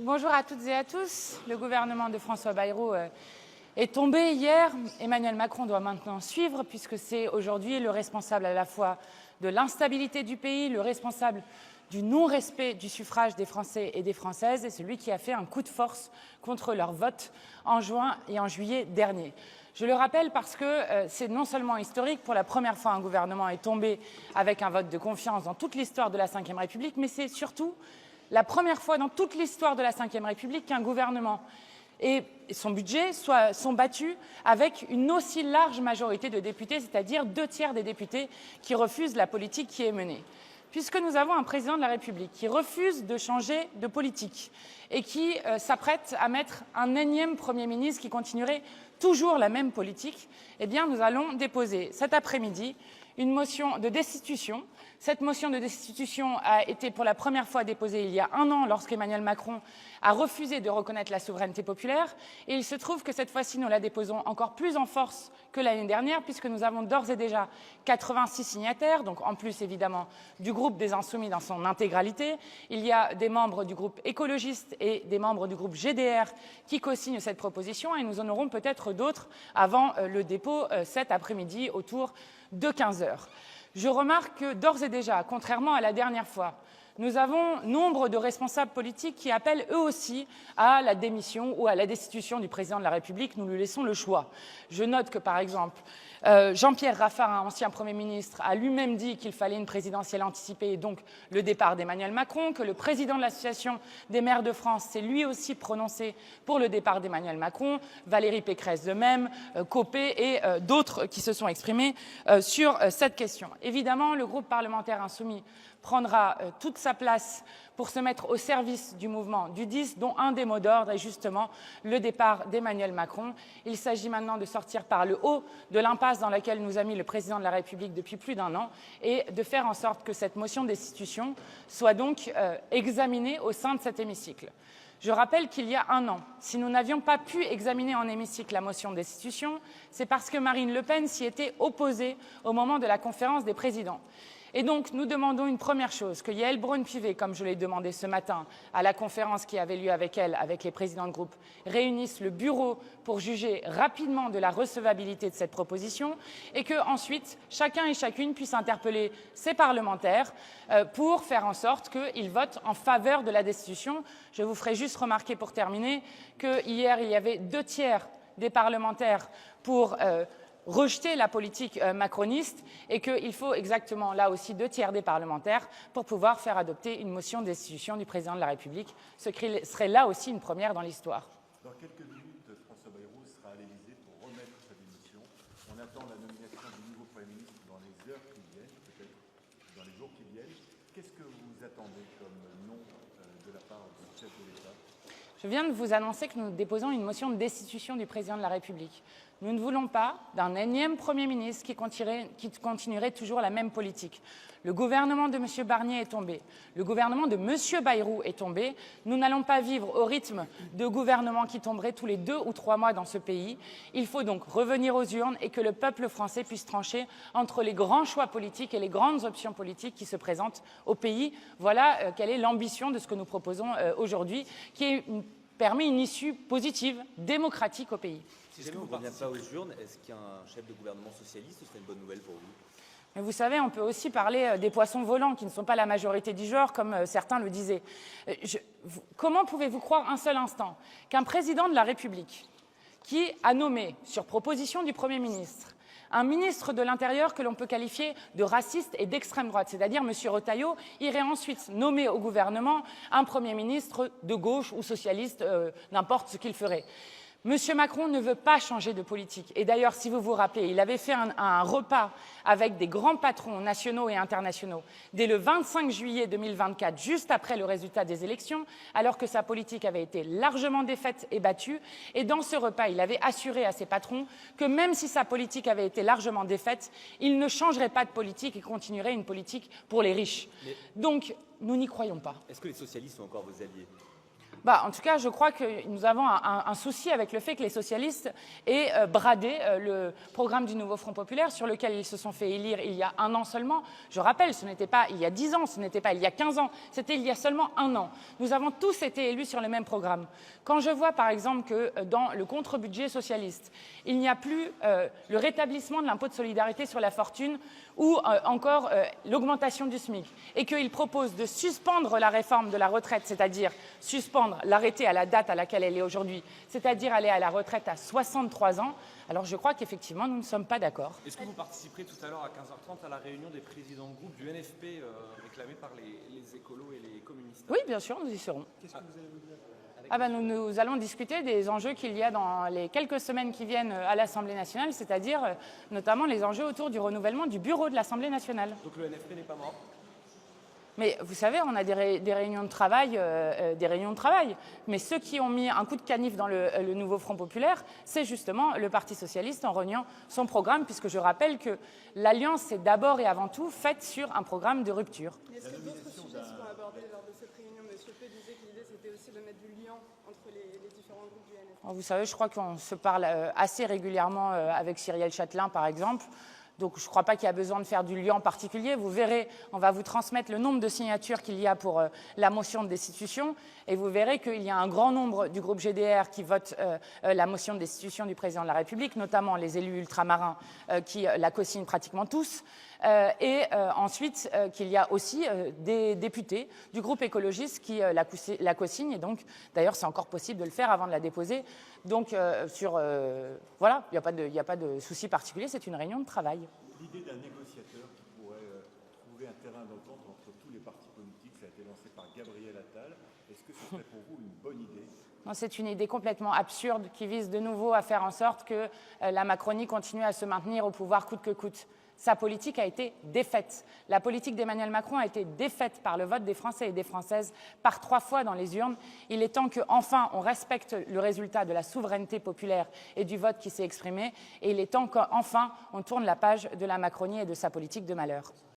Bonjour à toutes et à tous. Le gouvernement de François Bayrou est tombé hier. Emmanuel Macron doit maintenant suivre puisque c'est aujourd'hui le responsable à la fois de l'instabilité du pays, le responsable du non-respect du suffrage des Français et des Françaises et celui qui a fait un coup de force contre leur vote en juin et en juillet dernier. Je le rappelle parce que c'est non seulement historique, pour la première fois un gouvernement est tombé avec un vote de confiance dans toute l'histoire de la Ve République, mais c'est surtout la première fois dans toute l'histoire de la Ve République qu'un gouvernement et son budget sont battus avec une aussi large majorité de députés, c'est-à-dire 2/3 des députés qui refusent la politique qui est menée. Puisque nous avons un président de la République qui refuse de changer de politique et qui s'apprête à mettre un énième Premier ministre qui continuerait toujours la même politique, eh bien, nous allons déposer cet après-midi une motion de destitution. Cette motion de destitution a été pour la première fois déposée il y a un an lorsqu'Emmanuel Macron a refusé de reconnaître la souveraineté populaire. Et il se trouve que cette fois-ci, nous la déposons encore plus en force que l'année dernière puisque nous avons d'ores et déjà 86 signataires, donc en plus évidemment du groupe des Insoumis dans son intégralité. Il y a des membres du groupe écologiste et des membres du groupe GDR qui co-signent cette proposition et nous en aurons peut-être d'autres avant le dépôt cet après-midi autour de 15 heures. Je remarque que d'ores et déjà, contrairement à la dernière fois, nous avons nombre de responsables politiques qui appellent eux aussi à la démission ou à la destitution du président de la République. Nous lui laissons le choix. Je note que, par exemple, Jean-Pierre Raffarin, ancien Premier ministre, a lui-même dit qu'il fallait une présidentielle anticipée et donc le départ d'Emmanuel Macron, que le président de l'Association des maires de France s'est lui aussi prononcé pour le départ d'Emmanuel Macron, Valérie Pécresse de même, Copé et d'autres qui se sont exprimés sur cette question. Évidemment, le groupe parlementaire insoumis prendra toute sa place pour se mettre au service du mouvement du 10, dont un des mots d'ordre est justement le départ d'Emmanuel Macron. Il s'agit maintenant de sortir par le haut de l'impasse dans laquelle nous a mis le président de la République depuis plus d'un an et de faire en sorte que cette motion de destitution soit donc examinée au sein de cet hémicycle. Je rappelle qu'il y a un an, si nous n'avions pas pu examiner en hémicycle la motion de destitution, c'est parce que Marine Le Pen s'y était opposée au moment de la conférence des présidents. Et donc, nous demandons une première chose, que Yaël Braun-Pivet, comme je l'ai demandé ce matin à la conférence qui avait lieu avec elle, avec les présidents de groupe, réunissent le bureau pour juger rapidement de la recevabilité de cette proposition et que ensuite chacun et chacune puisse interpeller ses parlementaires pour faire en sorte qu'ils votent en faveur de la destitution. Je vous ferai juste remarquer pour terminer que hier, il y avait 2/3 des parlementaires pour rejeter la politique macroniste et qu'il faut exactement là aussi 2/3 des parlementaires pour pouvoir faire adopter une motion de destitution du président de la République, ce qui serait là aussi une première dans l'histoire. Dans quelques minutes, François Bayrou sera à l'Élysée pour remettre sa démission. On attend la nomination du nouveau Premier ministre dans les heures qui viennent, peut-être dans les jours qui viennent. Qu'est-ce que vous attendez comme nom de la part du chef de l'État? Je viens de vous annoncer que nous déposons une motion de destitution du président de la République. Nous ne voulons pas d'un énième Premier ministre qui continuerait toujours la même politique. Le gouvernement de M. Barnier est tombé. Le gouvernement de M. Bayrou est tombé. Nous n'allons pas vivre au rythme de gouvernements qui tomberaient tous les 2 ou 3 mois dans ce pays. Il faut donc revenir aux urnes et que le peuple français puisse trancher entre les grands choix politiques et les grandes options politiques qui se présentent au pays. Voilà quelle est l'ambition de ce que nous proposons aujourd'hui, qui permet une issue positive, démocratique au pays. Si jamais on ne revient pas aux urnes, est-ce qu'un chef de gouvernement socialiste serait une bonne nouvelle pour vous? Mais vous savez, on peut aussi parler des poissons volants qui ne sont pas la majorité du genre, comme certains le disaient. Comment pouvez-vous croire un seul instant qu'un président de la République qui a nommé, sur proposition du Premier ministre, un ministre de l'Intérieur que l'on peut qualifier de raciste et d'extrême droite, c'est-à-dire M. Retailleau, irait ensuite nommer au gouvernement un Premier ministre de gauche ou socialiste, n'importe ce qu'il ferait. M. Macron ne veut pas changer de politique. Et d'ailleurs, si vous vous rappelez, il avait fait un repas avec des grands patrons nationaux et internationaux dès le 25 juillet 2024, juste après le résultat des élections, alors que sa politique avait été largement défaite et battue. Et dans ce repas, il avait assuré à ses patrons que même si sa politique avait été largement défaite, il ne changerait pas de politique et continuerait une politique pour les riches. Donc, nous n'y croyons pas. Est-ce que les socialistes sont encore vos alliés? En tout cas, je crois que nous avons un souci avec le fait que les socialistes aient bradé le programme du nouveau Front populaire sur lequel ils se sont fait élire il y a un an seulement. Je rappelle, ce n'était pas il y a 10 ans, ce n'était pas il y a 15 ans, c'était il y a seulement un an. Nous avons tous été élus sur le même programme. Quand je vois par exemple que dans le contre-budget socialiste, il n'y a plus le rétablissement de l'impôt de solidarité sur la fortune ou encore l'augmentation du SMIC, et qu'ils proposent de suspendre la réforme de la retraite, c'est-à-dire suspendre, l'arrêter à la date à laquelle elle est aujourd'hui, c'est-à-dire aller à la retraite à 63 ans, alors je crois qu'effectivement, nous ne sommes pas d'accord. Est-ce que vous participerez tout à l'heure à 15h30 à la réunion des présidents de groupe du NFP réclamée par les écolos et les communistes? Oui, bien sûr, nous y serons. Qu'est-ce que vous allez nous dire? Nous allons discuter des enjeux qu'il y a dans les quelques semaines qui viennent à l'Assemblée nationale, c'est-à-dire notamment les enjeux autour du renouvellement du bureau de l'Assemblée nationale. Donc le NFP n'est pas mort? Mais vous savez, on a des réunions de travail, Mais ceux qui ont mis un coup de canif dans le nouveau Front populaire, c'est justement le Parti socialiste en reniant son programme, puisque je rappelle que l'Alliance est d'abord et avant tout faite sur un programme de rupture. Est-ce que d'autres sujets seront abordés lors de cette réunion? Monsieur P disait que l'idée, c'était aussi de mettre du lien entre les différents groupes du NFP. Vous savez, je crois qu'on se parle assez régulièrement avec Cyrielle Châtelain, par exemple. Donc, je ne crois pas qu'il y a besoin de faire du lien en particulier. Vous verrez, on va vous transmettre le nombre de signatures qu'il y a pour la motion de destitution. Et vous verrez qu'il y a un grand nombre du groupe GDR qui vote la motion de destitution du président de la République, notamment les élus ultramarins qui la co-signent pratiquement tous. Ensuite, qu'il y a aussi des députés du groupe écologiste qui la co-signent. Et donc, d'ailleurs, c'est encore possible de le faire avant de la déposer. Donc, voilà, il n'y a pas de souci particulier, c'est une réunion de travail. L'idée d'un négociateur qui pourrait trouver un terrain d'entente entre tous les partis politiques, ça a été lancé par Gabriel Attal. Est-ce que ce serait pour vous une bonne idée? Non, c'est une idée complètement absurde qui vise de nouveau à faire en sorte que la Macronie continue à se maintenir au pouvoir coûte que coûte. Sa politique a été défaite. La politique d'Emmanuel Macron a été défaite par le vote des Français et des Françaises par 3 fois dans les urnes. Il est temps qu'enfin on respecte le résultat de la souveraineté populaire et du vote qui s'est exprimé. Et il est temps qu'enfin on tourne la page de la Macronie et de sa politique de malheur.